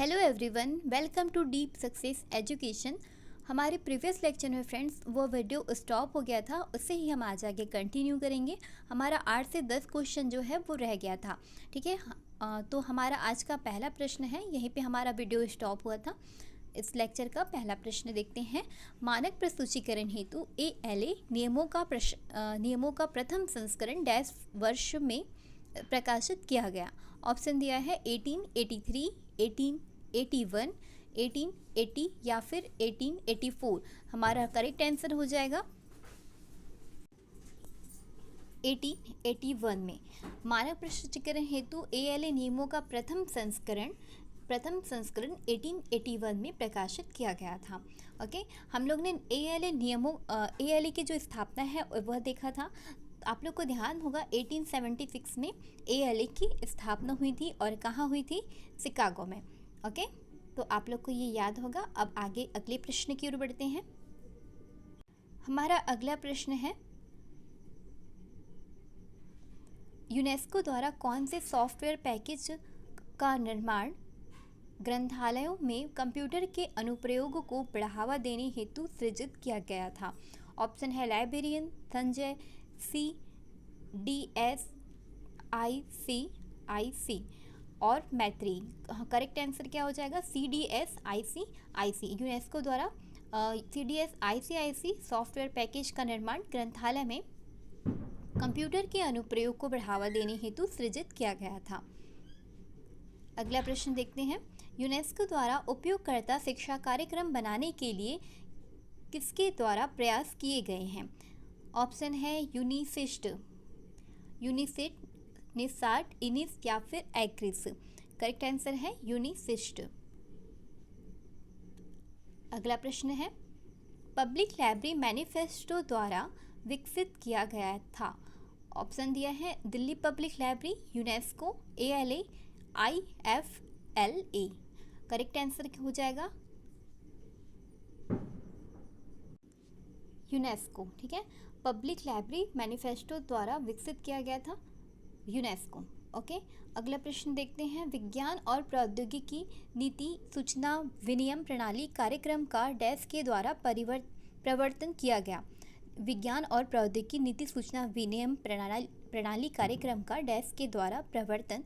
Hello everyone, welcome to deep success education. हमारे previous lecture में friends वो video stop हो गया था, उससे ही हम आज आगे कंटिन्यू करेंगे। हमारा 8 से 10 क्वेश्चन जो है वो रह गया था। ठीक है, तो हमारा आज का पहला प्रश्न है, यहीं पे हमारा वीडियो स्टॉप हुआ था। इस लेक्चर का पहला प्रश्न देखते हैं। मानक प्रस्तुतिकरण हेतु ALA नियमों का प्रथम संस्करण डैश वर्ष में प्रकाशित किया गया। ऑप्शन दिया है 1883, 1881, 1880 या फिर 1884। हमारा करेक्ट आंसर हो जाएगा 1881 में। मानक प्रस्तुतिकरण हेतु ALA नियमों का प्रथम संस्करण 1881 में प्रकाशित किया गया था। ओके, हम लोग ने ALA की जो स्थापना है वह देखा था। आप लोग को ध्यान होगा 1876 में ALA की स्थापना हुई थी और कहाँ हुई थी? शिकागो में। ओके, तो आप लोग को ये याद होगा। अब आगे अगले प्रश्न की ओर बढ़ते हैं। हमारा अगला प्रश्न है, यूनेस्को द्वारा कौन से सॉफ्टवेयर पैकेज का निर्माण ग्रंथालयों में कंप्यूटर के अनुप्रयोग को बढ़ावा देने हेतु सृजित किया गया था? ऑप्शन है लाइब्रेरियन, संजय, CDS-IC और मैत्री। करेक्ट आंसर क्या हो जाएगा? CDS-IC। यूनेस्को द्वारा CDS-IC सॉफ्टवेयर पैकेज का निर्माण ग्रंथालय में कंप्यूटर के अनुप्रयोग को बढ़ावा देने हेतु सृजित किया गया था। अगला प्रश्न देखते हैं। यूनेस्को द्वारा उपयोगकर्ता शिक्षा कार्यक्रम बनाने के लिए किसके द्वारा प्रयास किए गए हैं? ऑप्शन है यूनिसिस्ट, यूनिसेट, निसाट, इनिस या फिर एग्रिस। करेक्ट आंसर है यूनिसिस्ट। अगला प्रश्न है, पब्लिक लाइब्रेरी मैनिफेस्टो द्वारा विकसित किया गया था। ऑप्शन दिया है Delhi public library, UNESCO, ALA, IFLA। Correct answer हो जाएगा यूनेस्को। ठीक है, पब्लिक लाइब्रेरी मैनिफेस्टो द्वारा विकसित किया गया था यूनेस्को। ओके, अगला प्रश्न देखते हैं। विज्ञान और प्रौद्योगिकी नीति सूचना विनिमय प्रणाली कार्यक्रम का डैश के द्वारा प्रवर्तन किया गया। विज्ञान और प्रौद्योगिकी नीति सूचना विनिमय प्रणाली कार्यक्रम का डैश के द्वारा प्रवर्तन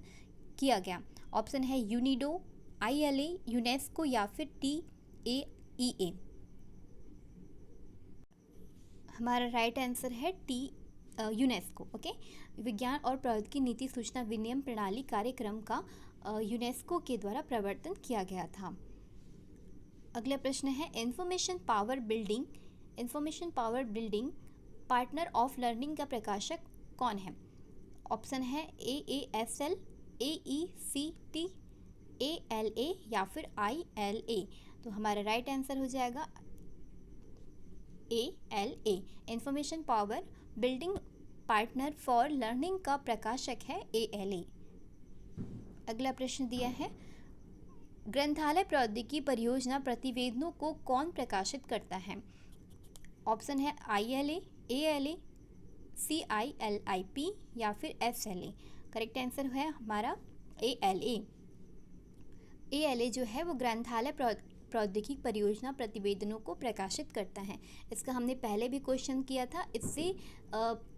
किया गया। ऑप्शन है यूनिडो, ILA, यूनेस्को या फिर TAEA। हमारा राइट आंसर है यूनेस्को। ओके, विज्ञान और प्रौद्योगिकी नीति सूचना विनिमय प्रणाली कार्यक्रम का यूनेस्को के द्वारा प्रवर्तन किया गया था। अगला प्रश्न है, information power building partner of learning का प्रकाशक कौन है? ऑप्शन है AASL, AECT, ALA या फिर ILA। तो हमारा राइट आंसर हो जाएगा ALA। Information power building partner for learning का प्रकाशक है ALA। अगला प्रश्न दिया है, ग्रंथालय प्रौद्योगिकी परियोजना प्रतिवेदनों को कौन प्रकाशित करता है? ऑप्शन है ILA, ALA, CILIP या फिर SLA। करेक्ट आंसर है हमारा ALA। ALA जो है वो ग्रंथालय प्रौद्योगिकी परियोजना प्रतिवेदनों को प्रकाशित करता है। इसका हमने पहले भी क्वेश्चन किया था। इससे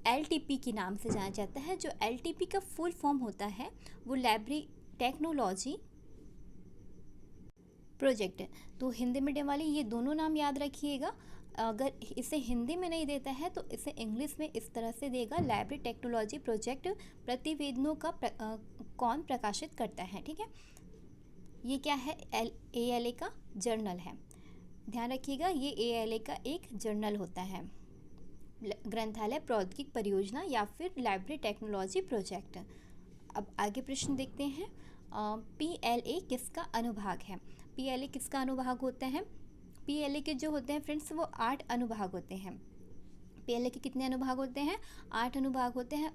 LTP के नाम से जाना जाता है। जो LTP का फुल फॉर्म होता है वो लाइब्रेरी टेक्नोलॉजी प्रोजेक्ट। तो हिंदी मीडियम वाले ये दोनों नाम याद रखिएगा। अगर इसे हिंदी में नहीं देता है तो इसे इंग्लिश में इस तरह से देगा, लाइब्रेरी टेक्नोलॉजी प्रोजेक्ट प्रतिवेदनों का कौन प्रकाशित करता है। ठीक है, ये क्या है? ALA का जर्नल है। ध्यान रखिएगा, ये ALA का एक जर्नल होता है, ग्रंथालय प्रौद्योगिकी परियोजना या फिर लाइब्रेरी टेक्नोलॉजी प्रोजेक्ट। अब आगे प्रश्न देखते हैं। PLA किसका अनुभाग है? PLA किसका अनुभाग होता है? PLA के जो होते हैं फ्रेंड्स वो 8 अनुभाग होते हैं। PLA के कितने अनुभाग होते हैं? 8 अनुभाग होते हैं।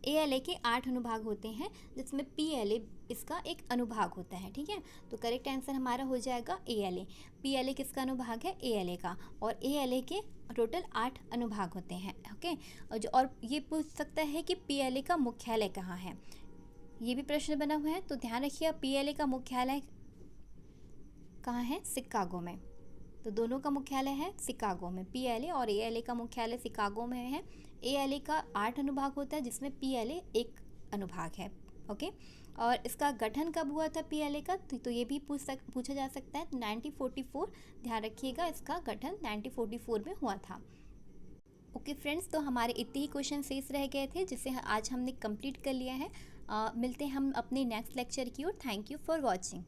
ALA के 8 अनुभाग होते हैं, जिसमें PLA इसका एक अनुभाग होता है। ठीक है, तो करेक्ट आंसर हमारा हो जाएगा ALA। PLA किसका अनुभाग है? ALA का। और ALA के टोटल 8 अनुभाग होते हैं। ओके, और ये पूछ सकता है कि PLA का मुख्यालय कहाँ है? ये भी प्रश्न बना हुआ है, तो ध्यान रखिएगा पीएलए का मुख्यालय कहाँ है? शिकागो में। तो दोनों का मुख्यालय है शिकागो में, पीएलए और एएलए का मुख्यालय शिकागो में है। एएलए का 8 अनुभाग होता है जिसमें पीएलए एक अनुभाग है। ओके, और इसका गठन कब हुआ था पीएलए का? तो ये भी पूछा जा सकता है। 1944, ध्यान रखिएगा इसका गठन 1944 में हुआ था। ओके फ्रेंड्स, तो हमारे इतने ही क्वेश्चन शेष रह गए थे जिसे आज हमने कंप्लीट कर लिया है। मिलते हैं हम अपने नेक्स्ट लेक्चर की ओर। Thank you for watching.